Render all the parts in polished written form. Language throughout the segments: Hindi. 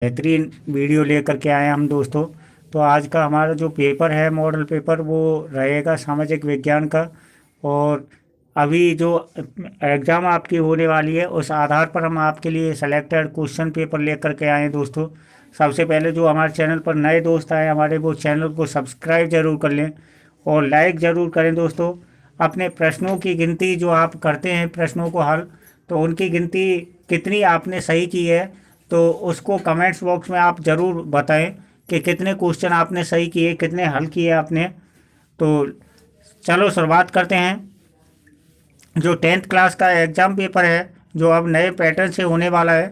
बेहतरीन वीडियो लेकर के आए हम दोस्तों। तो आज का हमारा जो पेपर है मॉडल पेपर वो रहेगा सामाजिक विज्ञान का। और अभी जो एग्ज़ाम आपकी होने वाली है उस आधार पर हम आपके लिए सेलेक्टेड क्वेश्चन पेपर लेकर के आए हैं दोस्तों। सबसे पहले जो हमारे चैनल पर नए दोस्त आए हमारे, वो चैनल को सब्सक्राइब जरूर कर लें और लाइक ज़रूर करें दोस्तों। अपने प्रश्नों की गिनती जो आप करते हैं प्रश्नों को हल, तो उनकी गिनती कितनी आपने सही की है तो उसको कमेंट्स बॉक्स में आप ज़रूर बताएं कि कितने क्वेश्चन आपने सही किए, कितने हल किए आपने। तो चलो शुरुआत करते हैं। जो 10th क्लास का एग्ज़ाम पेपर है जो अब नए पैटर्न से होने वाला है,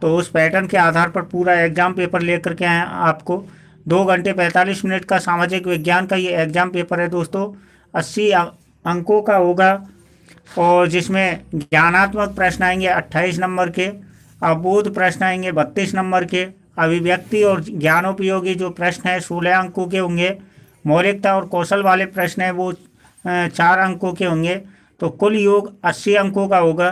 तो उस पैटर्न के आधार पर पूरा एग्ज़ाम पेपर लेकर के आए हैं आपको। 2 घंटे 45 मिनट का सामाजिक विज्ञान का ये एग्ज़ाम पेपर है दोस्तों। 80 अंकों का होगा और जिसमें ज्ञानात्मक प्रश्न आएंगे 28 नंबर के, अबोध प्रश्न आएंगे 32 नंबर के, अभिव्यक्ति और ज्ञानोपयोगी जो प्रश्न है 16 अंकों के होंगे, मौलिकता और कौशल वाले प्रश्न है वो 4 अंकों के होंगे। तो कुल योग 80 अंकों का होगा।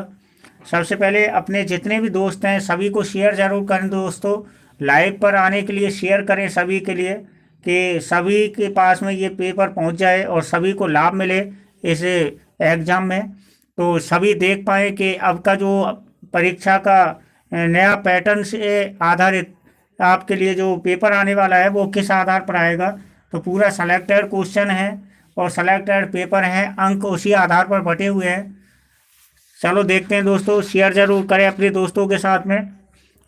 सबसे पहले अपने जितने भी दोस्त हैं सभी को शेयर जरूर करें दोस्तों। लाइव पर आने के लिए शेयर करें सभी के लिए कि सभी के पास में ये पेपर पहुंच जाए और सभी को लाभ मिले इस एग्ज़ाम में। तो सभी देख पाए कि अब का जो परीक्षा का नया पैटर्न से आधारित आपके लिए जो पेपर आने वाला है वो किस आधार पर आएगा। तो पूरा सेलेक्टेड क्वेश्चन है और सेलेक्टेड पेपर है, अंक उसी आधार पर बटे हुए हैं। चलो देखते हैं दोस्तों, शेयर ज़रूर करें अपने दोस्तों के साथ में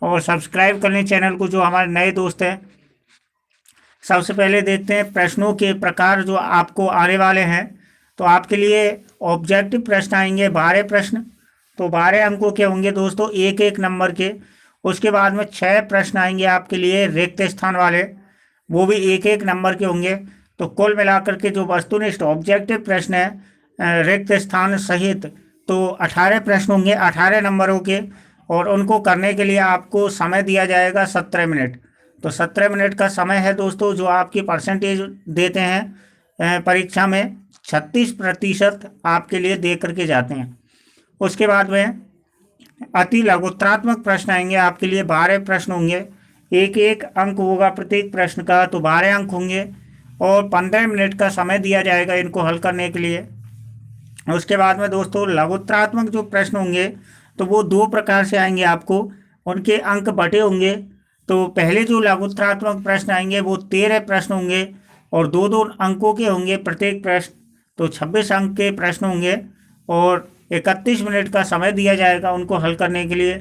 और सब्सक्राइब कर लें चैनल को जो हमारे नए दोस्त हैं। सबसे पहले देखते हैं प्रश्नों के प्रकार जो आपको आने वाले हैं। तो आपके लिए ऑब्जेक्टिव प्रश्न आएंगे 12 प्रश्न, तो 12 अंकों के होंगे दोस्तों, एक एक नंबर के। उसके बाद में 6 प्रश्न आएंगे आपके लिए रिक्त स्थान वाले, वो भी एक एक नंबर के होंगे। तो कुल मिलाकर के जो वस्तुनिष्ठ ऑब्जेक्टिव प्रश्न है रिक्त स्थान सहित, तो 18 प्रश्न होंगे 18 नंबरों के। और उनको करने के लिए आपको समय दिया जाएगा 17 मिनट। तो 17 मिनट का समय है दोस्तों जो आपकी परसेंटेज देते हैं परीक्षा में 36% आपके लिए दे करके जाते हैं। उसके बाद में अति लघुत्रात्मक प्रश्न आएंगे आपके लिए, 12 प्रश्न होंगे, एक एक अंक होगा प्रत्येक प्रश्न का, तो 12 अंक होंगे और 15 मिनट का समय दिया जाएगा इनको हल करने के लिए। उसके बाद में दोस्तों लघुत्रात्मक जो प्रश्न होंगे तो वो 2 प्रकार से आएंगे आपको, उनके अंक बटे होंगे। तो पहले जो लघुत्रात्मक प्रश्न आएंगे वो 13 प्रश्न होंगे और 2-2 अंकों के होंगे प्रत्येक प्रश्न, तो 26 अंक के प्रश्न होंगे और 31 मिनट का समय दिया जाएगा उनको हल करने के लिए।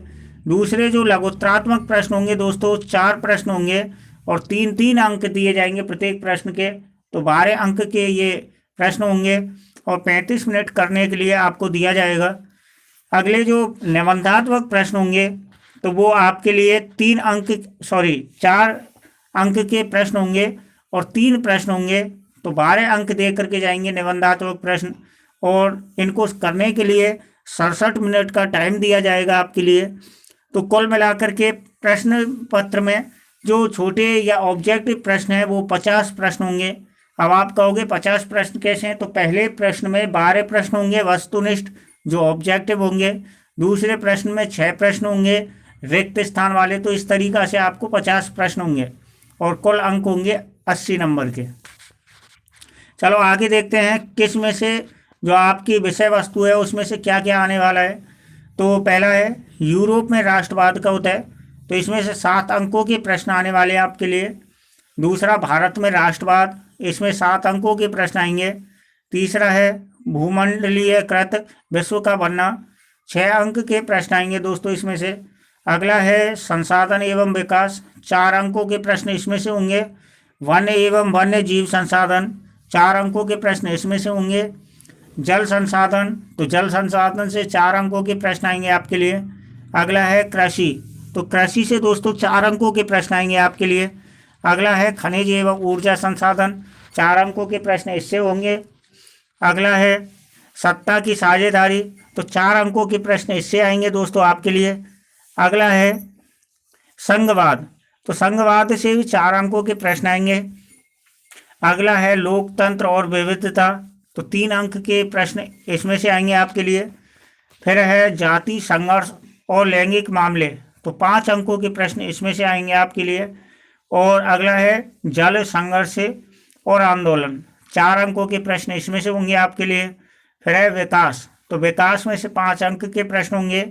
दूसरे जो लघुत्रात्मक प्रश्न होंगे दोस्तों 4 प्रश्न होंगे और 3-3 अंक दिए जाएंगे प्रत्येक प्रश्न के, तो 12 अंक के ये प्रश्न होंगे और 35 मिनट करने के लिए आपको दिया जाएगा। अगले जो निबंधात्मक प्रश्न होंगे तो वो आपके लिए 4 अंक के प्रश्न होंगे और 3 प्रश्न होंगे, तो 12 अंक दे करके जाएंगे निबंधात्मक प्रश्न। और इनको करने के लिए 67 मिनट का टाइम दिया जाएगा आपके लिए। तो कुल मिलाकर के प्रश्न पत्र में जो छोटे या ऑब्जेक्टिव प्रश्न है वो 50 प्रश्न होंगे। अब आप कहोगे 50 प्रश्न कैसे हैं, तो पहले प्रश्न में 12 प्रश्न होंगे वस्तुनिष्ठ जो ऑब्जेक्टिव होंगे, दूसरे प्रश्न में 6 प्रश्न होंगे रिक्त स्थान वाले, तो इस तरीक़ा से आपको 50 प्रश्न होंगे और कुल अंक होंगे 80 नंबर के। चलो आगे देखते हैं किस में से जो आपकी विषय वस्तु है उसमें से क्या क्या आने वाला है। तो पहला है यूरोप में राष्ट्रवाद का होता है, तो इसमें से 7 अंकों के प्रश्न आने वाले हैं आपके लिए। दूसरा भारत में राष्ट्रवाद, इसमें 7 अंकों के प्रश्न आएंगे। तीसरा है भूमंडलीयकृत विश्व का बनना, 6 अंक के प्रश्न आएंगे दोस्तों इसमें से। अगला है संसाधन एवं विकास, 4 अंकों के प्रश्न इसमें से होंगे। वन्य एवं वन्य जीव संसाधन, 4 अंकों के प्रश्न इसमें से होंगे। जल संसाधन, तो जल संसाधन से 4 अंकों के प्रश्न आएंगे आपके लिए। अगला है कृषि, तो कृषि से दोस्तों 4 अंकों के प्रश्न आएंगे आपके लिए। अगला है खनिज एवं ऊर्जा संसाधन, 4 अंकों के प्रश्न इससे होंगे। अगला है सत्ता की साझेदारी, तो 4 अंकों के प्रश्न इससे आएंगे दोस्तों आपके लिए। अगला है संघवाद, तो संघवाद से भी 4 अंकों के प्रश्न आएंगे। अगला है लोकतंत्र और विविधता, तो 3 अंक के प्रश्न इसमें से आएंगे आपके लिए। फिर है जाति संघर्ष और लैंगिक मामले, तो 5 अंकों के प्रश्न इसमें से आएंगे आपके लिए। और अगला है जल संघर्ष और आंदोलन, 4 अंकों के प्रश्न इसमें से होंगे आपके लिए। फिर है विकास, तो विकास में से 5 अंक के प्रश्न होंगे।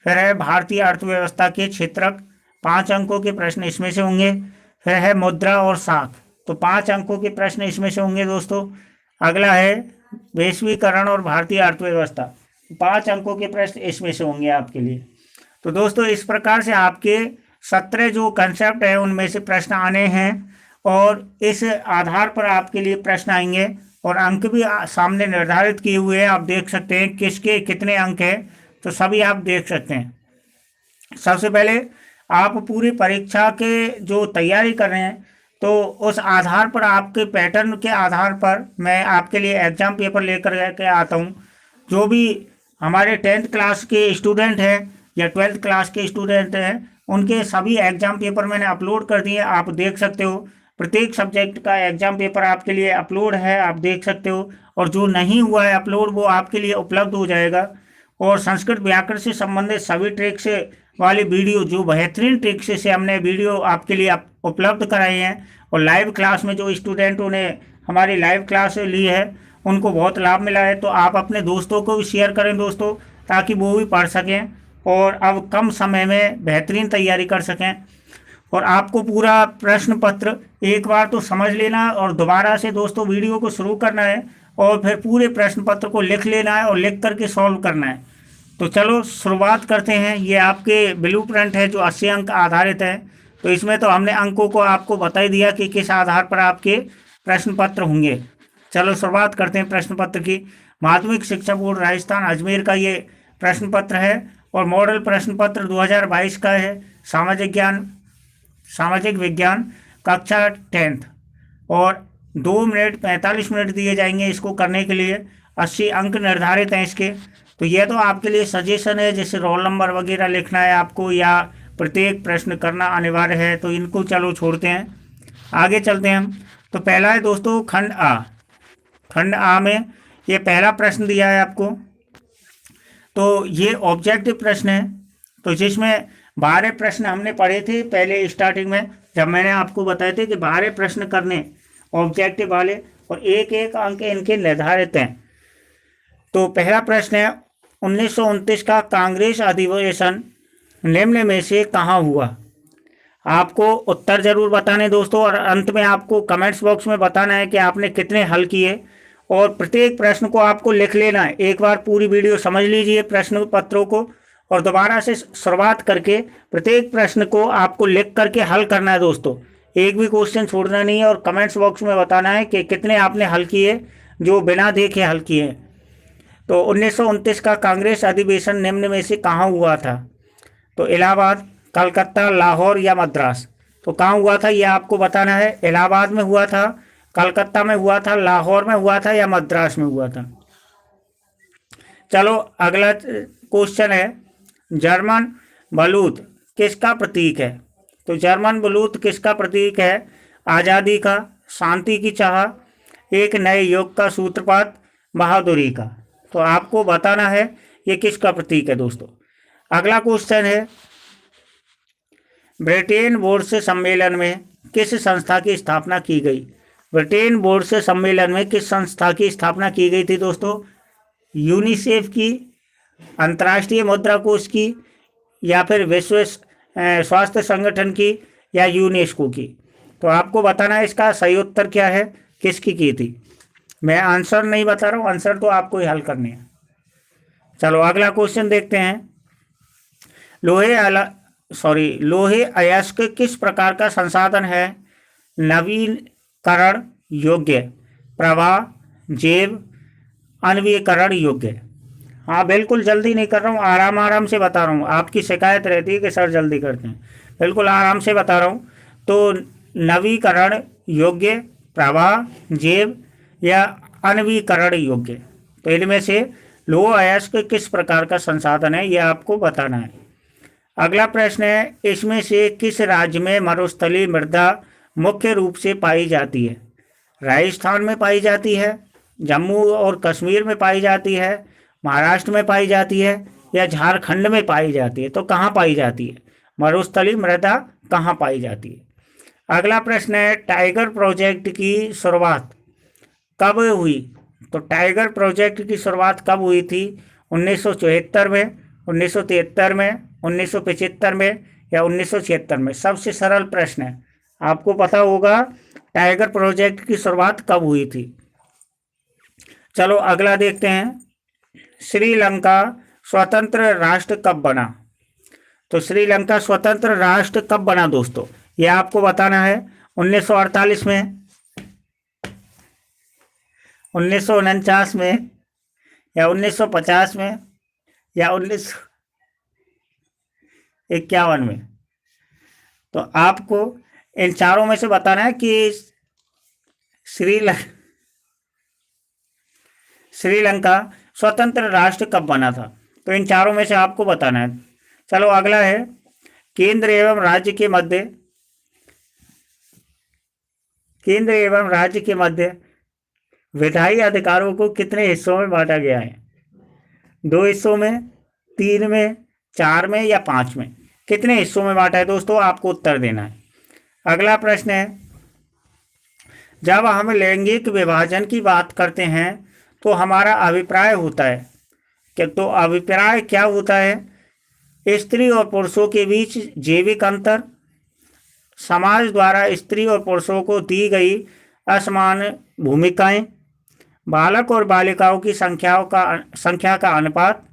फिर है भारतीय अर्थव्यवस्था के क्षेत्रक, 5 अंकों के प्रश्न इसमें से होंगे। फिर है मुद्रा और साख, तो 5 अंकों के प्रश्न इसमें से होंगे दोस्तों। अगला है वैश्वीकरण और भारतीय अर्थव्यवस्था, 5 अंकों के प्रश्न इसमें से होंगे आपके लिए। तो दोस्तों इस प्रकार से आपके 17 जो कंसेप्ट है उनमें से प्रश्न आने हैं और इस आधार पर आपके लिए प्रश्न आएंगे और अंक भी सामने निर्धारित किए हुए हैं। आप देख सकते हैं किसके कितने अंक हैं, तो सभी आप देख सकते हैं। सबसे पहले आप पूरी परीक्षा के जो तैयारी कर रहे हैं तो उस आधार पर, आपके पैटर्न के आधार पर मैं आपके लिए एग्जाम पेपर लेकर के आता हूँ। जो भी हमारे 10th क्लास के स्टूडेंट हैं या 12th क्लास के स्टूडेंट हैं उनके सभी एग्जाम पेपर मैंने अपलोड कर दिए, आप देख सकते हो। प्रत्येक सब्जेक्ट का एग्जाम पेपर आपके लिए अपलोड है, आप देख सकते हो। और जो नहीं हुआ है अपलोड वो आपके लिए उपलब्ध हो जाएगा। और संस्कृत व्याकरण से संबंधित सभी ट्रिक्स वाली वीडियो, जो बेहतरीन ट्रिक्स से हमने वीडियो आपके लिए उपलब्ध कराए हैं, और लाइव क्लास में जो स्टूडेंटों ने हमारी लाइव क्लास ली है उनको बहुत लाभ मिला है। तो आप अपने दोस्तों को भी शेयर करें दोस्तों, ताकि वो भी पढ़ सकें और अब कम समय में बेहतरीन तैयारी कर सकें। और आपको पूरा प्रश्न पत्र एक बार तो समझ लेना और दोबारा से दोस्तों वीडियो को शुरू करना है और फिर पूरे प्रश्न पत्र को लिख लेना है और लिख करके सॉल्व करना है। तो चलो शुरुआत करते हैं। ये आपके ब्लूप्रिंट है जो 80 अंक आधारित है। तो इसमें तो हमने अंकों को आपको बता ही दिया कि किस आधार पर आपके प्रश्न पत्र होंगे। चलो शुरुआत करते हैं प्रश्न पत्र की। माध्यमिक शिक्षा बोर्ड राजस्थान अजमेर का ये प्रश्न पत्र है और मॉडल प्रश्न पत्र 2022 का है। सामाजिक विज्ञान कक्षा 10th और 2 मिनट 45 मिनट दिए जाएंगे इसको करने के लिए। 80 अंक निर्धारित हैं इसके। तो ये तो आपके लिए सजेशन है, जैसे रोल नंबर वगैरह लिखना है आपको या प्रत्येक प्रश्न करना अनिवार्य है, तो इनको चलो छोड़ते हैं, आगे चलते हैं हम। तो पहला है दोस्तों खंड आ। खंड आ में ये पहला प्रश्न दिया है आपको। तो ये ऑब्जेक्टिव प्रश्न है, तो जिसमें 12 प्रश्न हमने पढ़े थे पहले स्टार्टिंग में, जब मैंने आपको बताए थे कि 12 प्रश्न करने ऑब्जेक्टिव वाले और एक एक अंक इनके निर्धारित हैं। तो पहला प्रश्न है 1929 का कांग्रेस अधिवेशन निम्न में से कहाँ हुआ। आपको उत्तर जरूर बताने दोस्तों और अंत में आपको कमेंट्स बॉक्स में बताना है कि आपने कितने हल किए और प्रत्येक प्रश्न को आपको लिख लेना है। एक बार पूरी वीडियो समझ लीजिए प्रश्न पत्रों को और दोबारा से शुरुआत करके प्रत्येक प्रश्न को आपको लिख करके हल करना है दोस्तों। एक भी क्वेश्चन छोड़ना नहीं है और कमेंट्स बॉक्स में बताना है कि कितने आपने हल किए जो बिना देखे हल किए। तो 1929 का कांग्रेस अधिवेशन निम्न में से कहाँ हुआ था। तो इलाहाबाद, कलकत्ता, लाहौर या मद्रास। तो कहाँ हुआ था ये आपको बताना है। इलाहाबाद में हुआ था, कलकत्ता में हुआ था, लाहौर में हुआ था या मद्रास में हुआ था। चलो अगला क्वेश्चन है जर्मन बलूत किसका प्रतीक है। तो जर्मन बलूत किसका प्रतीक है। आज़ादी का, शांति की चाह, एक नए युग का सूत्रपात, बहादुरी का। तो आपको बताना है ये किसका प्रतीक है दोस्तों। अगला क्वेश्चन है ब्रिटेन बोर्ड सम्मेलन में किस संस्था की स्थापना की गई। ब्रिटेन बोर्ड सम्मेलन में किस संस्था की स्थापना की गई थी दोस्तों। यूनिसेफ की, अंतर्राष्ट्रीय मुद्रा कोष की या फिर विश्व स्वास्थ्य संगठन की या यूनेस्को की। तो आपको बताना है इसका सही उत्तर क्या है, किसकी की थी। मैं आंसर नहीं बता रहा हूँ, आंसर तो आपको ही हल करने हैं। चलो अगला क्वेश्चन देखते हैं। लोहे अयस्क किस प्रकार का संसाधन है। नवीकरण योग्य, प्रवाह, जैव, अनवीकरण योग्य। हाँ बिल्कुल जल्दी नहीं कर रहा हूँ, आराम से बता रहा हूँ। आपकी शिकायत रहती है कि सर जल्दी करते हैं, बिल्कुल आराम से बता रहा हूँ। तो नवीकरण योग्य, प्रवाह, जैव या अनवीकरण योग्य। तो इनमें से लोह अयस्क किस प्रकार का संसाधन है ये आपको बताना है। अगला प्रश्न है इसमें से किस राज्य में मरुस्थलीय मृदा मुख्य रूप से पाई जाती है। राजस्थान में पाई जाती है, जम्मू और कश्मीर में पाई जाती है, महाराष्ट्र में पाई जाती है या झारखंड में पाई जाती है। तो कहाँ पाई जाती है। मरुस्थलीय मृदा कहाँ पाई जाती है? अगला प्रश्न है, टाइगर प्रोजेक्ट की शुरुआत कब हुई? तो टाइगर प्रोजेक्ट की शुरुआत कब हुई थी? 1974 में, 1973 में, 1975 में या 1976 में? सबसे सरल प्रश्न है, आपको पता होगा टाइगर प्रोजेक्ट की शुरुआत कब हुई थी। चलो अगला देखते हैं, श्रीलंका स्वतंत्र राष्ट्र कब बना? तो श्रीलंका स्वतंत्र राष्ट्र कब बना दोस्तों, ये आपको बताना है। 1948 में, 1949 में या 1950 में या 1951 में? तो आपको इन चारों में से बताना है कि श्रीलंका स्वतंत्र राष्ट्र कब बना था। तो इन चारों में से आपको बताना है। चलो अगला है, केंद्र एवं राज्य के मध्य विधायी अधिकारों को कितने हिस्सों में बांटा गया है? 2 हिस्सों में, 3 में, 4 में या 5 में? कितने हिस्सों में बांटा है दोस्तों, आपको उत्तर देना है। अगला प्रश्न है, जब हम लैंगिक विभाजन की बात करते हैं तो हमारा अभिप्राय होता है कि, तो अभिप्राय क्या होता है? स्त्री और पुरुषों के बीच जैविक अंतर, समाज द्वारा स्त्री और पुरुषों को दी गई असमान भूमिकाएं, बालक और बालिकाओं की संख्या का अनुपात,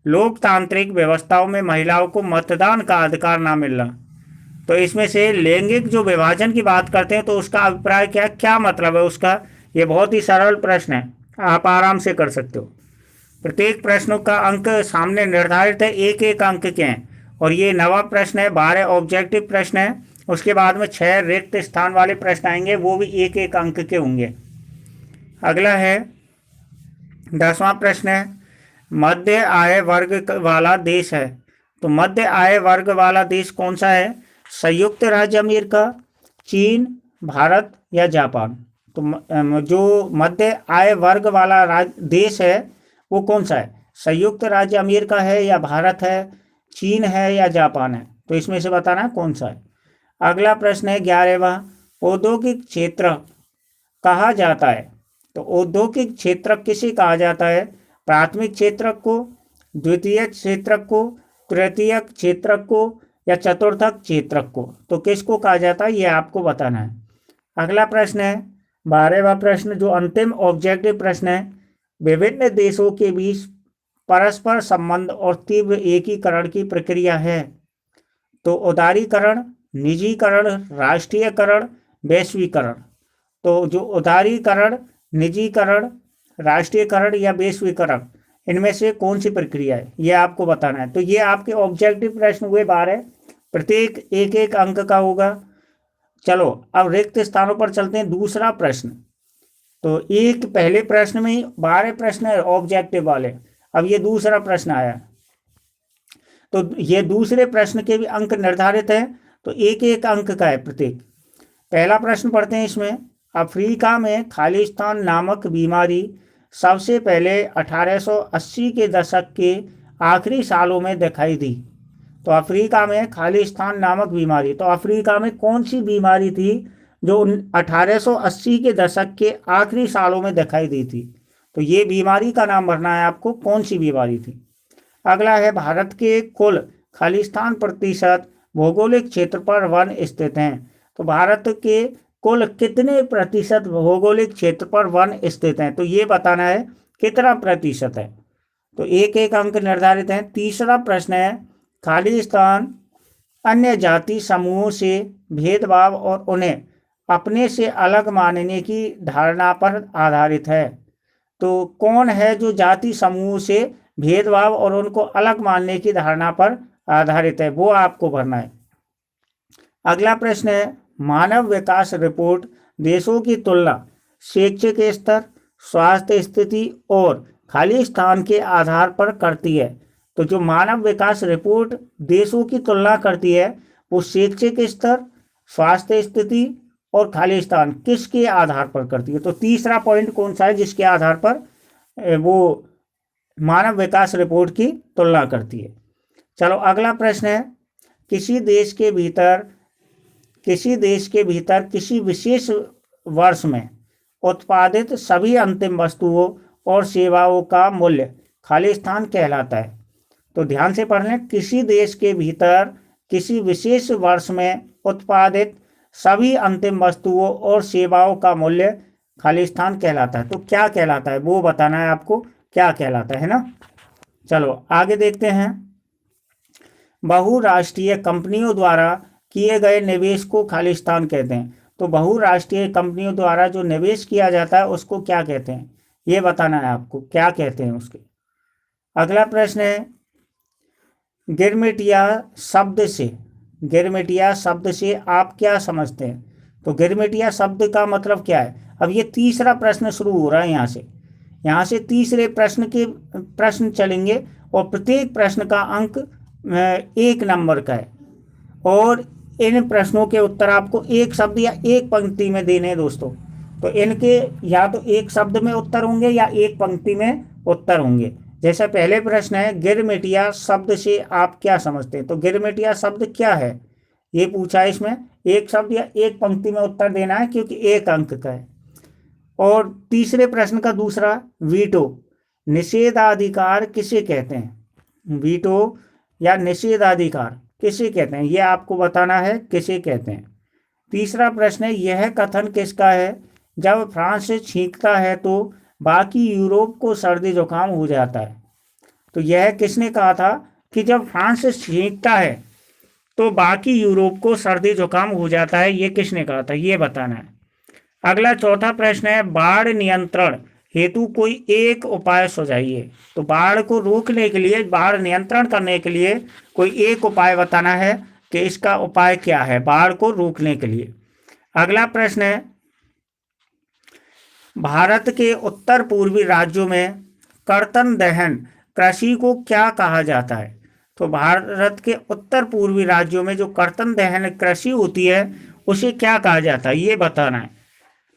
लोकतांत्रिक व्यवस्थाओं में महिलाओं को मतदान का अधिकार ना मिलना। तो इसमें से लैंगिक जो विभाजन की बात करते हैं तो उसका अभिप्राय क्या मतलब है उसका? ये बहुत ही सरल प्रश्न है, आप आराम से कर सकते हो। प्रत्येक प्रश्नों का अंक सामने निर्धारित है, एक एक अंक के हैं, और ये नवा प्रश्न है, 12 ऑब्जेक्टिव प्रश्न है। उसके बाद में 6 रिक्त स्थान वाले प्रश्न आएंगे, वो भी एक एक अंक के होंगे। अगला है 10वां प्रश्न है, मध्य आय वर्ग वाला देश है। तो मध्य आय वर्ग वाला देश कौन सा है? संयुक्त राज्य अमेरिका, चीन, भारत या जापान? तो जो मध्य आय वर्ग वाला देश है वो कौन सा है? संयुक्त राज्य अमेरिका है या भारत है, चीन है या जापान है? तो इसमें से बताना है कौन सा है। अगला प्रश्न है 11वां, औद्योगिक क्षेत्र कहा जाता है। तो औद्योगिक क्षेत्र किसे कहा जाता है? प्राथमिक क्षेत्रक को, द्वितीयक क्षेत्रक को, तृतीयक क्षेत्रक को या चतुर्थक क्षेत्रक को? तो किसको कहा जाता है ये आपको बताना है। अगला प्रश्न है 12वां प्रश्न, जो अंतिम ऑब्जेक्टिव प्रश्न है, विभिन्न देशों के बीच परस्पर संबंध और तीव्र एकीकरण की प्रक्रिया है। तो उदारीकरण, निजीकरण, राष्ट्रीयकरण, वैश्वीकरण? तो जो उदारीकरण, निजीकरण, राष्ट्रीयकरण या वैश्वीकरण, इनमें से कौन सी प्रक्रिया है ये आपको बताना है। तो ये आपके ऑब्जेक्टिव प्रश्न हुए 12, प्रत्येक एक एक अंक का होगा। चलो अब रिक्त स्थानों पर चलते हैं। दूसरा प्रश्न, तो एक पहले प्रश्न में ही 12 प्रश्न है ऑब्जेक्टिव वाले, अब ये दूसरा प्रश्न आया, तो ये दूसरे प्रश्न के भी अंक निर्धारित है, तो एक एक अंक का है प्रत्येक। पहला प्रश्न पढ़ते हैं इसमें, अफ्रीका में खालिस्तान नामक बीमारी सबसे पहले 1880 के दशक के आखिरी सालों में दिखाई दी। तो अफ्रीका में खालिस्तान नामक बीमारी, तो अफ्रीका में कौन सी बीमारी थी जो 1880 के दशक के आखिरी सालों में दिखाई दी थी? तो ये बीमारी का नाम भरना है आपको, कौन सी बीमारी थी। अगला है, भारत के कुल खालिस्तान प्रतिशत भौगोलिक क्षेत्र पर वन स्थित हैं। तो भारत के कुल कितने प्रतिशत भौगोलिक क्षेत्र पर वन स्थित हैं? तो ये बताना है कितना प्रतिशत है। तो एक एक अंक निर्धारित हैं। तीसरा प्रश्न है, खालिस्तान अन्य जाति समूहों से भेदभाव और उन्हें अपने से अलग मानने की धारणा पर आधारित है। तो कौन है जो जाति समूह से भेदभाव और उनको अलग मानने की धारणा पर आधारित है, वो आपको भरना है। अगला प्रश्न है, मानव विकास रिपोर्ट देशों की तुलना शैक्षिक स्तर, स्वास्थ्य स्थिति और खालिस्तान के आधार पर करती है। तो जो मानव विकास रिपोर्ट देशों की तुलना करती है वो शैक्षिक स्तर, स्वास्थ्य स्थिति और खालिस्तान किसके आधार पर करती है? तो तीसरा पॉइंट कौन सा है जिसके आधार पर वो मानव विकास रिपोर्ट की तुलना करती है। चलो अगला प्रश्न है, किसी देश के भीतर किसी विशेष वर्ष में उत्पादित सभी अंतिम वस्तुओं और सेवाओं का मूल्य खालिस्तान कहलाता है। तो ध्यान से पढ़ लें, किसी देश के भीतर किसी विशेष वर्ष में उत्पादित सभी अंतिम वस्तुओं और सेवाओं का मूल्य खालिस्तान कहलाता है। तो क्या कहलाता है वो बताना है आपको, क्या कहलाता है ना। चलो आगे देखते हैं। बहुराष्ट्रीय कंपनियों द्वारा किए गए निवेश को खालिस्तान कहते हैं। तो बहुराष्ट्रीय कंपनियों द्वारा जो निवेश किया जाता है उसको क्या कहते हैं, ये बताना है आपको, क्या कहते हैं उसके। अगला प्रश्न है, गिरमिटिया शब्द से आप क्या समझते हैं। तो गिरमिटिया शब्द का मतलब क्या है। अब ये तीसरा प्रश्न शुरू हो रहा है, यहाँ से तीसरे प्रश्न चलेंगे और प्रत्येक प्रश्न का अंक 1 नंबर का है और इन प्रश्नों के उत्तर आपको एक शब्द या एक पंक्ति में देने हैं दोस्तों। तो इनके या तो एक शब्द में उत्तर होंगे या एक पंक्ति में उत्तर होंगे। जैसे पहले प्रश्न है, गिरमिटिया शब्द से आप क्या समझते हैं। तो गिरमिटिया शब्द क्या है ये पूछा है, इसमें एक शब्द या एक पंक्ति में उत्तर देना है क्योंकि एक अंक का है। और तीसरे प्रश्न का दूसरा, वीटो निषेधाधिकार किसे कहते हैं। वीटो या निषेधाधिकार किसे कहते हैं, यह आपको बताना है किसे कहते हैं। तीसरा प्रश्न है, यह कथन किसका है, जब फ्रांस छींकता है तो बाकी यूरोप को सर्दी जुकाम हो जाता है। तो यह किसने कहा था कि जब फ्रांस छींकता है तो बाकी यूरोप को सर्दी जुकाम हो जाता है, ये किसने कहा था, ये बताना है। अगला चौथा प्रश्न है, बाढ़ नियंत्रण हेतु कोई एक उपाय सुझाइए। तो बाढ़ को रोकने के लिए, बाढ़ नियंत्रण करने के लिए कोई एक उपाय बताना है कि इसका उपाय क्या है बाढ़ को रोकने के लिए। अगला प्रश्न है, भारत के उत्तर पूर्वी राज्यों में कर्तन दहन कृषि को क्या कहा जाता है। तो भारत के उत्तर पूर्वी राज्यों में जो कर्तन दहन कृषि होती है उसे क्या कहा जाता है, ये बताना है।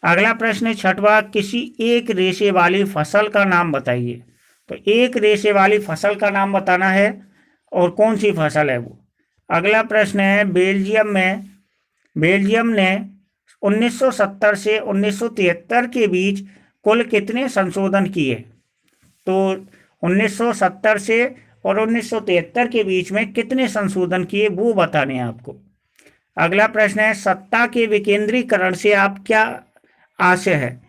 अगला प्रश्न है छठवां, किसी एक रेशे वाली फसल का नाम बताइए। तो एक रेशे वाली फसल का नाम बताना है और कौन सी फसल है वो। अगला प्रश्न है, बेल्जियम ने 1970 से 1973 के बीच कुल कितने संशोधन किए। तो 1970 से और 1973 के बीच में कितने संशोधन किए वो बताने हैं आपको। अगला प्रश्न है, सत्ता के विकेंद्रीकरण से आप क्या आशय है।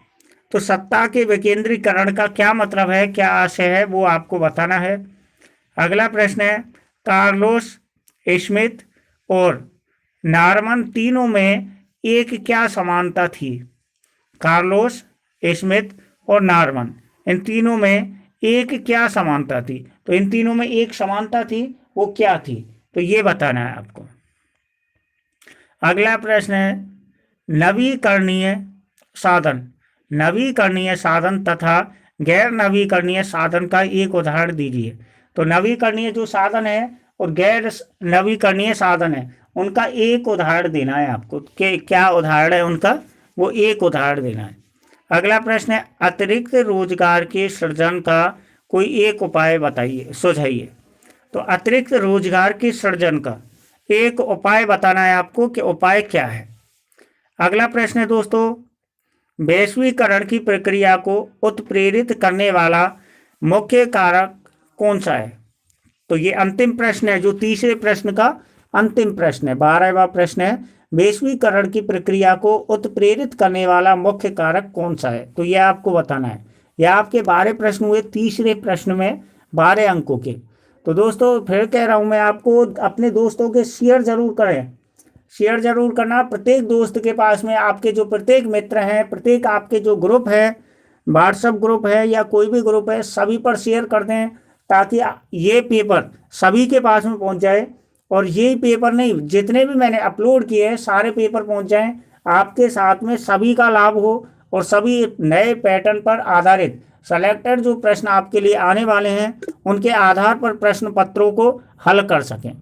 तो सत्ता के विकेंद्रीकरण का क्या मतलब है, क्या आशय है वो आपको बताना है। अगला प्रश्न है, कार्लोस स्मिथ और नॉर्मन तीनों में एक क्या समानता थी। कार्लोस स्मिथ और नॉर्मन, इन तीनों में एक क्या समानता थी। तो इन तीनों में एक समानता थी, वो क्या थी, तो ये बताना है आपको। अगला प्रश्न है, नवीकरणीय साधन तथा गैर नवीकरणीय साधन का एक उदाहरण दीजिए। तो नवीकरणीय जो साधन है और गैर नवीकरणीय साधन है उनका एक उदाहरण देना है आपको, कि क्या उदाहरण है उनका, वो एक उदाहरण देना है। अगला प्रश्न है, अतिरिक्त रोजगार के सृजन का कोई एक उपाय बताइए, सुझाइए। तो अतिरिक्त रोजगार के सृजन का एक उपाय बताना है आपको कि उपाय क्या है। अगला प्रश्न है दोस्तों, वैश्वीकरण की प्रक्रिया को उत्प्रेरित करने वाला मुख्य कारक कौन सा है। तो ये अंतिम प्रश्न है, जो तीसरे प्रश्न का अंतिम प्रश्न है, 12वां प्रश्न है, वैश्वीकरण की प्रक्रिया को उत्प्रेरित करने वाला मुख्य कारक कौन सा है। तो यह आपको बताना है। यह आपके 12 प्रश्न हुए, तीसरे प्रश्न में 12 अंकों के। तो दोस्तों फिर कह रहा हूं मैं आपको, अपने दोस्तों के शेयर जरूर करें, शेयर जरूर करना। प्रत्येक दोस्त के पास में, आपके जो प्रत्येक मित्र हैं, प्रत्येक आपके जो ग्रुप है, व्हाट्सएप ग्रुप है या कोई भी ग्रुप है, सभी पर शेयर कर दें ताकि ये पेपर सभी के पास में पहुंच जाए। और ये पेपर नहीं, जितने भी मैंने अपलोड किए हैं सारे पेपर पहुंच जाएं आपके साथ में, सभी का लाभ हो और सभी नए पैटर्न पर आधारित सेलेक्टेड जो प्रश्न आपके लिए आने वाले हैं उनके आधार पर प्रश्न पत्रों को हल कर सकें।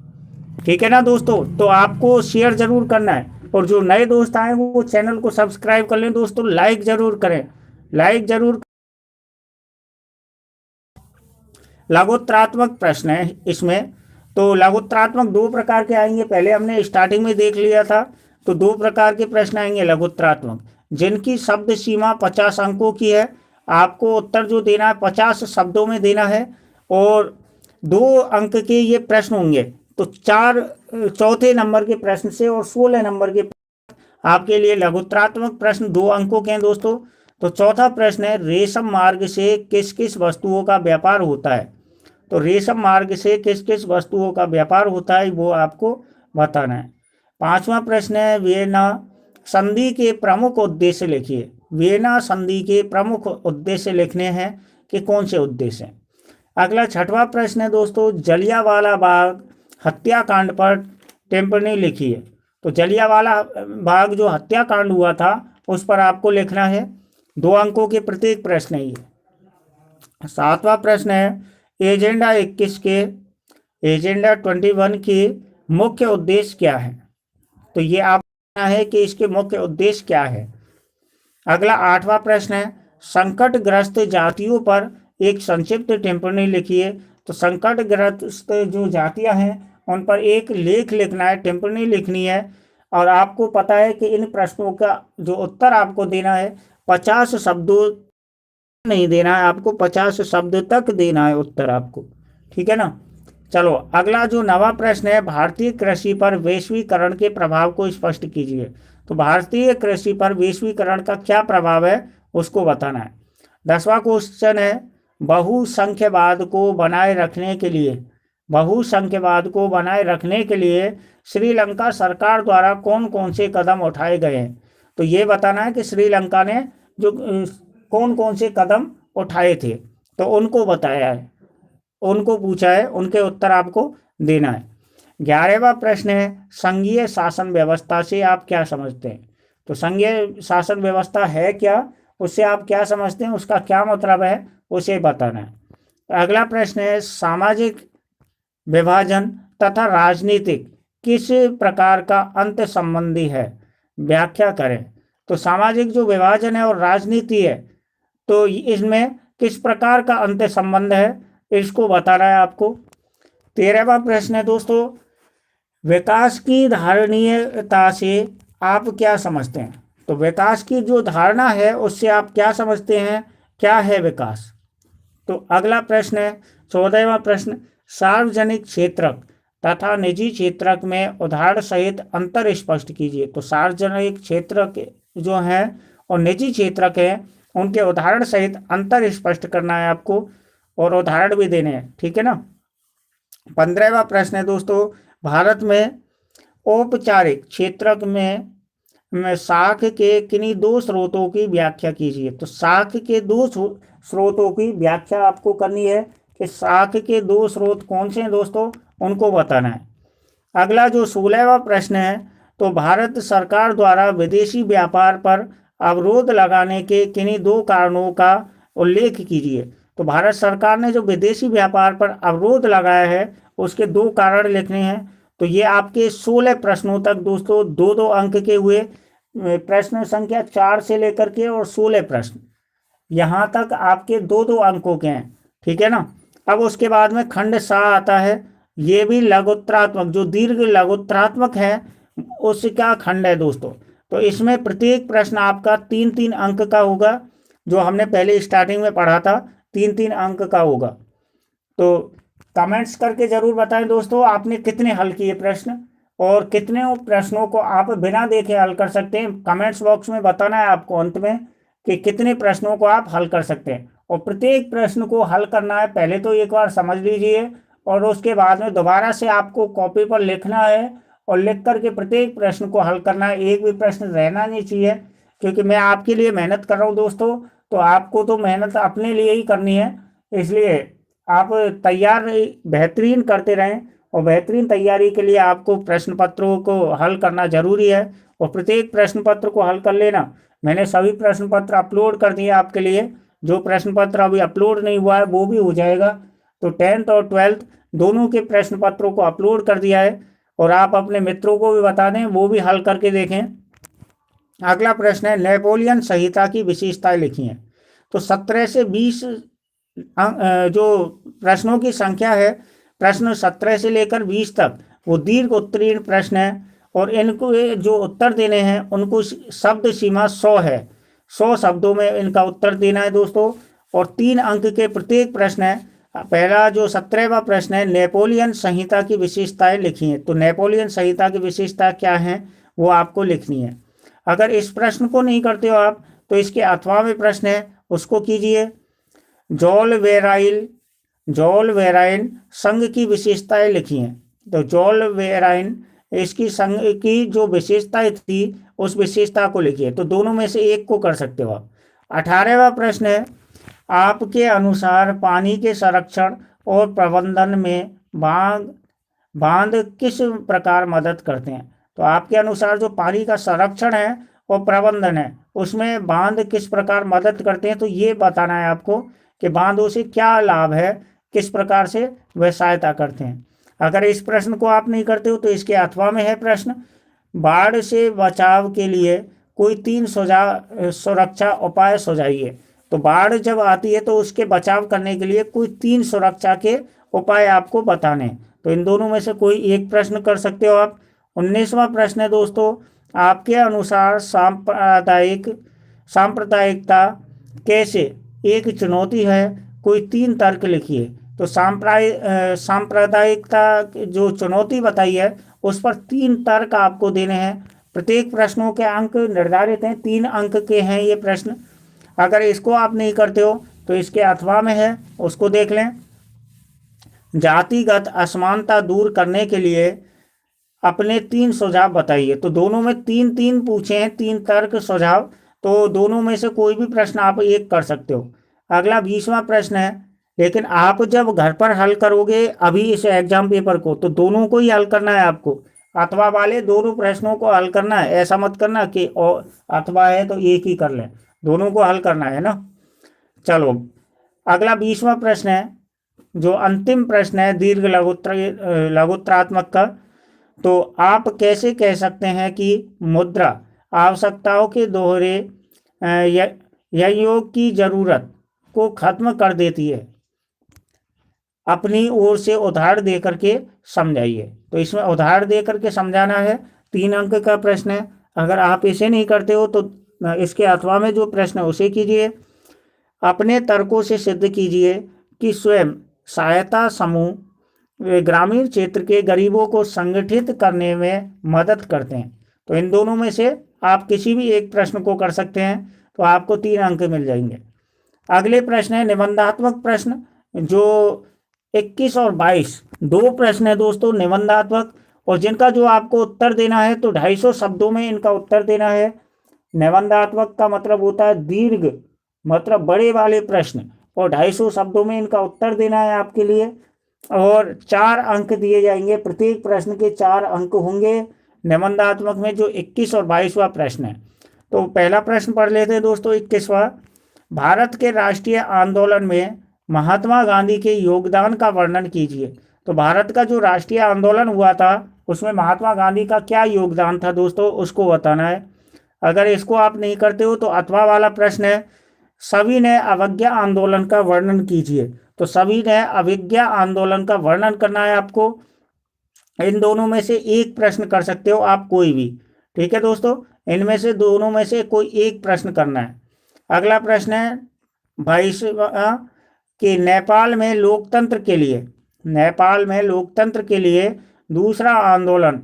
ठीक है ना दोस्तों, तो आपको शेयर जरूर करना है। और जो नए दोस्त आए वो चैनल को सब्सक्राइब कर लें दोस्तों, लाइक जरूर करें, लाइक जरूर। लघुत्तरात्मक प्रश्न है इसमें, तो लघुत्तरात्मक दो प्रकार के आएंगे, पहले हमने स्टार्टिंग में देख लिया था। तो दो प्रकार के प्रश्न आएंगे लघुत्तरात्मक, जिनकी शब्द सीमा 50 अंकों की है। आपको उत्तर जो देना है 50 शब्दों में देना है, और 2 अंक के ये प्रश्न होंगे। तो चौथे नंबर के प्रश्न से और 16 नंबर के आपके लिए लघुत्तरात्मक प्रश्न 2 अंकों के हैं दोस्तों। तो चौथा प्रश्न है, रेशम मार्ग से किस किस वस्तुओं का व्यापार होता है। तो रेशम मार्ग से किस किस वस्तुओं का व्यापार होता है वो आपको बताना है। 5वां प्रश्न है, वियना संधि के प्रमुख उद्देश्य लिखिए। वियना संधि के प्रमुख उद्देश्य लिखने हैं कि कौन से उद्देश्य हैं। अगला 6वां प्रश्न है दोस्तों, जलियांवाला बाग हत्याकांड पर टिप्पणी लिखिए। तो जलियांवाला बाग जो हत्याकांड हुआ था उस पर आपको लिखना है। 2 अंकों के प्रत्येक प्रश्न है ये। 7वां प्रश्न है, एजेंडा 21 के एजेंडा 21 के मुख्य उद्देश्य क्या है। तो ये आप है कि इसके मुख्य उद्देश्य क्या है। अगला 8वां प्रश्न है, संकटग्रस्त जातियों पर एक संक्षिप्त टिप्पणी लिखिए। तो संकटग्रस्त जो जातियां हैं उन पर एक लेख लिखना है, टिप्पणी लिखनी है। और आपको पता है कि इन प्रश्नों का जो उत्तर आपको देना है 50 शब्दों नहीं देना है, आपको 50 शब्द तक देना है उत्तर आपको, ठीक है ना। चलो अगला जो 9वां प्रश्न है, भारतीय कृषि पर वैश्वीकरण के प्रभाव को स्पष्ट कीजिए। तो भारतीय कृषि पर वैश्वीकरण का क्या प्रभाव है उसको बताना है। 10वां क्वेश्चन है, बहुसंख्यवाद को बनाए रखने के लिए श्रीलंका सरकार द्वारा कौन कौन से कदम उठाए गए हैं। तो ये बताना है कि श्रीलंका ने जो कौन कौन से कदम उठाए थे, तो उनको बताया है, उनको पूछा है, उनके उत्तर आपको देना है। 11वां प्रश्न है, संघीय शासन व्यवस्था से आप क्या समझते हैं। तो संघीय शासन व्यवस्था है क्या, उससे आप क्या समझते हैं, उसका क्या मतलब है उसे बताना है। अगला प्रश्न है, सामाजिक विभाजन तथा राजनीतिक किस प्रकार का अंत संबंधी है, व्याख्या करें। तो सामाजिक जो विभाजन है और राजनीति है, तो इसमें किस प्रकार का अंत संबंध है इसको बताना है आपको। 13वां प्रश्न है दोस्तों, विकास की धारणीयता से आप क्या समझते हैं। तो विकास की जो धारणा है उससे आप क्या समझते हैं, क्या है विकास। तो अगला प्रश्न है 14वां प्रश्न, सार्वजनिक क्षेत्रक तथा निजी क्षेत्रक में उदाहरण सहित अंतर स्पष्ट कीजिए। तो सार्वजनिक क्षेत्रक जो है और निजी क्षेत्रक है उनके उदाहरण सहित अंतर स्पष्ट करना है आपको, और उदाहरण भी देने हैं, ठीक है ना। 15वां प्रश्न है दोस्तों, भारत में औपचारिक क्षेत्रक में साख के किन्हीं 2 स्रोतों की व्याख्या कीजिए। तो साख के 2 स्रोतों की व्याख्या आपको करनी है कि साख के 2 स्रोत कौन से हैं दोस्तों, उनको बताना है। अगला जो 16वां प्रश्न है, तो भारत सरकार द्वारा विदेशी व्यापार पर अवरोध लगाने के किन्हीं 2 कारणों का उल्लेख कीजिए। तो भारत सरकार ने जो विदेशी व्यापार पर अवरोध लगाया है उसके 2 कारण लिखने हैं। तो ये आपके 16 प्रश्नों तक दोस्तों 2-2 अंक के हुए। प्रश्न संख्या 4 से लेकर के और 16 प्रश्न यहाँ तक आपके 2-2 अंकों के हैं, ठीक है ना। अब उसके बाद में खंड 7 आता है, ये भी लघुत्तरात्मक जो दीर्घ लघुत्तरात्मक है उसका खंड है दोस्तों। तो इसमें प्रत्येक प्रश्न आपका 3-3 अंक का होगा, जो हमने पहले स्टार्टिंग में पढ़ा था 3-3 अंक का होगा। तो कमेंट्स करके जरूर बताएं दोस्तों आपने कितने हल किए प्रश्न, और कितने प्रश्नों को आप बिना देखे हल कर सकते हैं। कमेंट्स बॉक्स में बताना है आपको अंत में कि कितने प्रश्नों को आप हल कर सकते हैं। और प्रत्येक प्रश्न को हल करना है, पहले तो एक बार समझ लीजिए और उसके बाद में दोबारा से आपको कॉपी पर लिखना है और लिख करके प्रत्येक प्रश्न को हल करना है। एक भी प्रश्न रहना नहीं चाहिए, क्योंकि मैं आपके लिए मेहनत कर रहा हूँ दोस्तों, तो आपको तो मेहनत अपने लिए ही करनी है। इसलिए आप तैयार बेहतरीन करते रहें, और बेहतरीन तैयारी के लिए आपको प्रश्न पत्रों को हल करना जरूरी है। और प्रत्येक प्रश्न पत्र को हल कर लेना। मैंने सभी प्रश्न पत्र अपलोड कर दिए आपके लिए, जो प्रश्न पत्र अभी अपलोड नहीं हुआ है वो भी हो जाएगा। तो 10th और 12th दोनों के प्रश्न पत्रों को अपलोड कर दिया है, और आप अपने मित्रों को भी बता दें, वो भी हल करके देखें। अगला प्रश्न है, नेपोलियन संहिता की विशेषताएं लिखी हैं। तो 17 से 20 जो प्रश्नों की संख्या है प्रश्न 17 से लेकर 20 तक वो दीर्घ उत्तीर्ण प्रश्न है, और इनको जो उत्तर देने हैं उनको शब्द सीमा 100 है। 100 शब्दों में इनका उत्तर देना है दोस्तों, और 3 अंक के प्रत्येक प्रश्न है। पहला जो 17वां प्रश्न है, नेपोलियन संहिता की विशेषताएं लिखी हैं। तो नेपोलियन संहिता की विशेषता क्या है वो आपको लिखनी है। अगर इस प्रश्न को नहीं करते हो आप तो इसके अथवा में प्रश्न है उसको कीजिए। जॉल वेराइन संघ की विशेषताएं लिखी हैं। तो जॉल वेराइन इसकी संघ की जो विशेषताएं थी उस विशेषता को लिखिए। तो दोनों में से एक को कर सकते हो आप। 18वां प्रश्न है, आपके अनुसार पानी के संरक्षण और प्रबंधन में बांध किस प्रकार मदद करते हैं। तो आपके अनुसार जो पानी का संरक्षण है और प्रबंधन है उसमें बांध किस प्रकार मदद करते हैं। तो ये बताना है आपको कि बांधों से क्या लाभ है, किस प्रकार से वह सहायता करते हैं। अगर इस प्रश्न को आप नहीं करते हो तो इसके अथवा में है प्रश्न, बाढ़ से बचाव के लिए कोई 3 सुरक्षा उपाय सुझाइए। तो बाढ़ जब आती है तो उसके बचाव करने के लिए कोई 3 सुरक्षा के उपाय आपको बताने हैं। तो इन दोनों में से कोई एक प्रश्न कर सकते हो आप। 19वां प्रश्न है दोस्तों, आपके अनुसार सांप्रदायिकता कैसे एक चुनौती है, कोई 3 तर्क लिखिए। तो सांप्रदायिकता जो चुनौती बताई है उस पर 3 तर्क आपको देने हैं। प्रत्येक प्रश्नों के अंक निर्धारित हैं, 3 अंक के हैं ये प्रश्न। अगर इसको आप नहीं करते हो तो इसके अथवा में है उसको देख लें। जातिगत असमानता दूर करने के लिए अपने 3 सुझाव बताइए। तो दोनों में 3-3 पूछे हैं, 3 तर्क सुझाव। तो दोनों में से कोई भी प्रश्न आप एक कर सकते हो। अगला 20वां प्रश्न है, लेकिन आप जब घर पर हल करोगे अभी इस एग्जाम पेपर को तो दोनों को ही हल करना है आपको। अथवा वाले दोनों प्रश्नों को हल करना है, ऐसा मत करना कि अथवा है तो एक ही कर लें, दोनों को हल करना है ना। चलो अगला 20वां प्रश्न है जो अंतिम प्रश्न है दीर्घ लघुत्रात्मक का। तो आप कैसे कह सकते हैं कि मुद्रा आवश्यकताओं के दोहरे या योग की जरूरत को खत्म कर देती है। अपनी ओर से उदाहरण दे करके समझाइए। तो इसमें उदाहरण दे करके समझाना है, 3 अंक का प्रश्न है। अगर आप इसे नहीं करते हो तो इसके अथवा में जो प्रश्न है उसे कीजिए। अपने तर्कों से सिद्ध कीजिए कि स्वयं सहायता समूह ग्रामीण क्षेत्र के गरीबों को संगठित करने में मदद करते हैं। तो इन दोनों में से आप किसी भी एक प्रश्न को कर सकते हैं, तो आपको 3 अंक मिल जाएंगे। अगले प्रश्न है निबंधात्मक प्रश्न, जो 21 और 22 2 प्रश्न है दोस्तों निबंधात्मक, और जिनका जो आपको उत्तर देना है तो 250 शब्दों में इनका उत्तर देना है। निबंधात्मक का मतलब होता है दीर्घ, मतलब बड़े वाले प्रश्न, और 250 शब्दों में इनका उत्तर देना है आपके लिए। और 4 अंक दिए जाएंगे, प्रत्येक प्रश्न के 4 अंक होंगे निबंधात्मक में, जो 21 और 22वां प्रश्न है। तो पहला प्रश्न पढ़ लेते हैं दोस्तों, 21वां। भारत के राष्ट्रीय आंदोलन में महात्मा गांधी के योगदान का वर्णन कीजिए। तो भारत का जो राष्ट्रीय आंदोलन हुआ था उसमें महात्मा गांधी का क्या योगदान था दोस्तों, उसको बताना है। अगर इसको आप नहीं करते हो तो अथवा वाला प्रश्न है, सभी ने अवज्ञा आंदोलन का वर्णन कीजिए। तो सभी ने अवज्ञा आंदोलन का वर्णन करना है आपको। इन दोनों में से एक प्रश्न कर सकते हो आप, कोई भी, ठीक है दोस्तों। इनमें से दोनों में से कोई एक प्रश्न करना है। अगला प्रश्न है 22वां कि नेपाल में लोकतंत्र के लिए दूसरा आंदोलन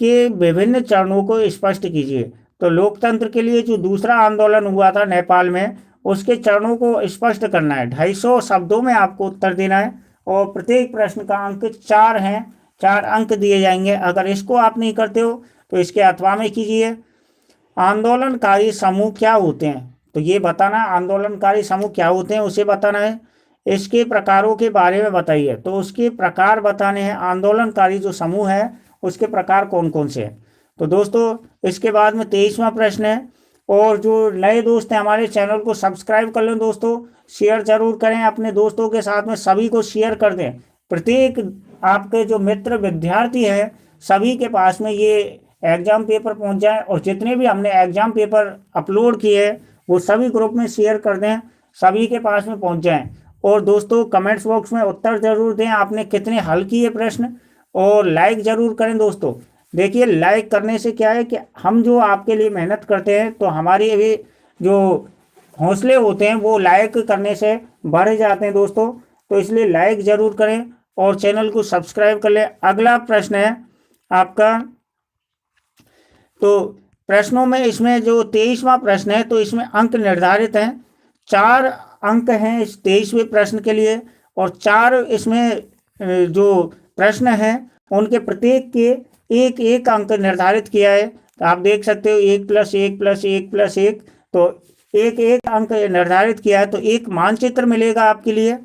के विभिन्न चरणों को स्पष्ट कीजिए। तो लोकतंत्र के लिए जो दूसरा आंदोलन हुआ था नेपाल में उसके चरणों को स्पष्ट करना है। 250 शब्दों में आपको उत्तर देना है, और प्रत्येक प्रश्न का अंक 4 हैं, 4 अंक दिए जाएंगे। अगर इसको आप नहीं करते हो तो इसके अथवा में कीजिए। आंदोलनकारी समूह क्या होते हैं, तो ये बताना, आंदोलनकारी समूह क्या होते हैं उसे बताना है। इसके प्रकारों के बारे में बताइए। तो उसके प्रकार बताने हैं, आंदोलनकारी जो समूह है उसके प्रकार कौन कौन से हैं। तो दोस्तों इसके बाद में 23वां प्रश्न है, और जो नए दोस्त हैं हमारे चैनल को सब्सक्राइब कर लें दोस्तों, शेयर जरूर करें अपने दोस्तों के साथ में, सभी को शेयर कर दें। प्रत्येक आपके जो मित्र विद्यार्थी हैं सभी के पास में ये एग्जाम पेपर पहुंच जाए, और जितने भी हमने एग्जाम पेपर अपलोड किए हैं वो सभी ग्रुप में शेयर कर दें, सभी के पास में पहुंच जाएं। और दोस्तों कमेंट्स बॉक्स में उत्तर जरूर दें आपने कितने हल किए प्रश्न, और लाइक जरूर करें दोस्तों। देखिए लाइक करने से क्या है कि हम जो आपके लिए मेहनत करते हैं तो हमारी भी जो हौसले होते हैं वो लाइक करने से बढ़ जाते हैं दोस्तों। तो इसलिए लाइक जरूर करें और चैनल को सब्सक्राइब कर लें। अगला प्रश्न है आपका, तो प्रश्नों में इसमें जो 23वां प्रश्न है तो इसमें अंक निर्धारित हैं। 4 अंक हैं इस 23वें प्रश्न के लिए, और 4 इसमें जो प्रश्न हैं उनके प्रत्येक के एक एक अंक निर्धारित किया है। तो आप देख सकते हो 1+1+1+1, तो एक एक अंक निर्धारित किया है। तो एक मानचित्र मिलेगा आपके लिए।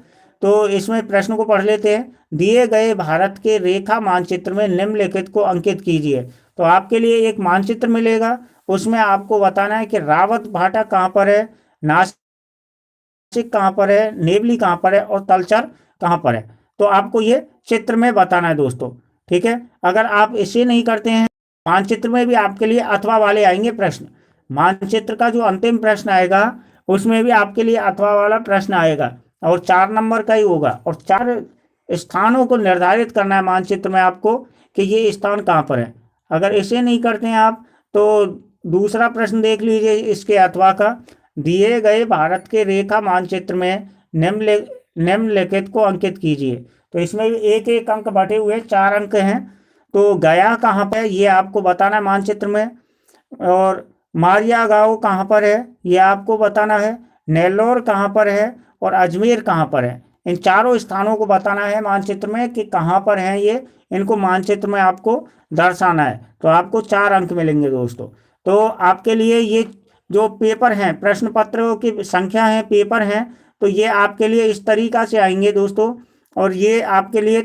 तो इसमें प्रश्न को पढ़ लेते हैं। दिए गए भारत के रेखा मानचित्र में निम्नलिखित को अंकित कीजिए। तो आपके लिए एक मानचित्र मिलेगा, उसमें आपको बताना है कि रावत भाटा कहाँ पर है, नासिक कहाँ पर है, नेवली कहाँ पर है और तलचर कहाँ पर है। तो आपको ये चित्र में बताना है दोस्तों, ठीक है। अगर आप इसे नहीं करते हैं, मानचित्र में भी आपके लिए अथवा वाले आएंगे प्रश्न। मानचित्र का जो अंतिम प्रश्न आएगा उसमें भी आपके लिए अथवा वाला प्रश्न आएगा, और 4 नंबर का ही होगा, और 4 स्थानों को निर्धारित करना है मानचित्र में आपको कि ये स्थान कहाँ पर है। अगर इसे नहीं करते हैं आप तो दूसरा प्रश्न देख लीजिए इसके अथवा का। दिए गए भारत के रेखा मानचित्र में निम्नलिखित को अंकित कीजिए। तो इसमें भी एक एक अंक बटे हुए 4 अंक हैं। तो गया कहाँ पर है ये आपको बताना है मानचित्र में, और मारिया गांव कहाँ पर है ये आपको बताना है, नेल्लोर कहाँ पर है और अजमेर कहाँ पर है। इन चारों स्थानों को बताना है मानचित्र में कि कहाँ पर हैं ये, इनको मानचित्र में आपको दर्शाना है। तो आपको 4 अंक मिलेंगे दोस्तों। तो आपके लिए ये जो पेपर हैं, प्रश्न पत्रों की संख्या है, पेपर हैं, तो ये आपके लिए इस तरीका से आएंगे दोस्तों। और ये आपके लिए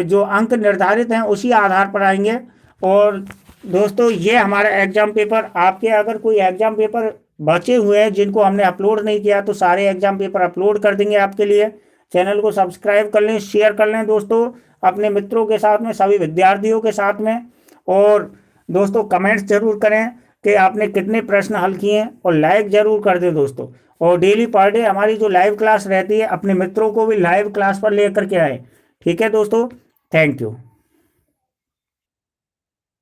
जो अंक निर्धारित हैं उसी आधार पर आएंगे। और दोस्तों ये हमारा एग्ज़ाम पेपर, आपके अगर कोई एग्ज़ाम पेपर बचे हुए हैं जिनको हमने अपलोड नहीं किया तो सारे एग्ज़ाम पेपर अपलोड कर देंगे आपके लिए। चैनल को सब्सक्राइब कर लें, शेयर कर लें दोस्तों अपने मित्रों के साथ में, सभी विद्यार्थियों के साथ में। और दोस्तों कमेंट्स जरूर करें कि आपने कितने प्रश्न हल किए हैं, और लाइक जरूर कर दें दोस्तों। और डेली पर डे हमारी जो लाइव क्लास रहती है अपने मित्रों को भी लाइव क्लास पर लेकर के आए, ठीक है दोस्तों। Thank you.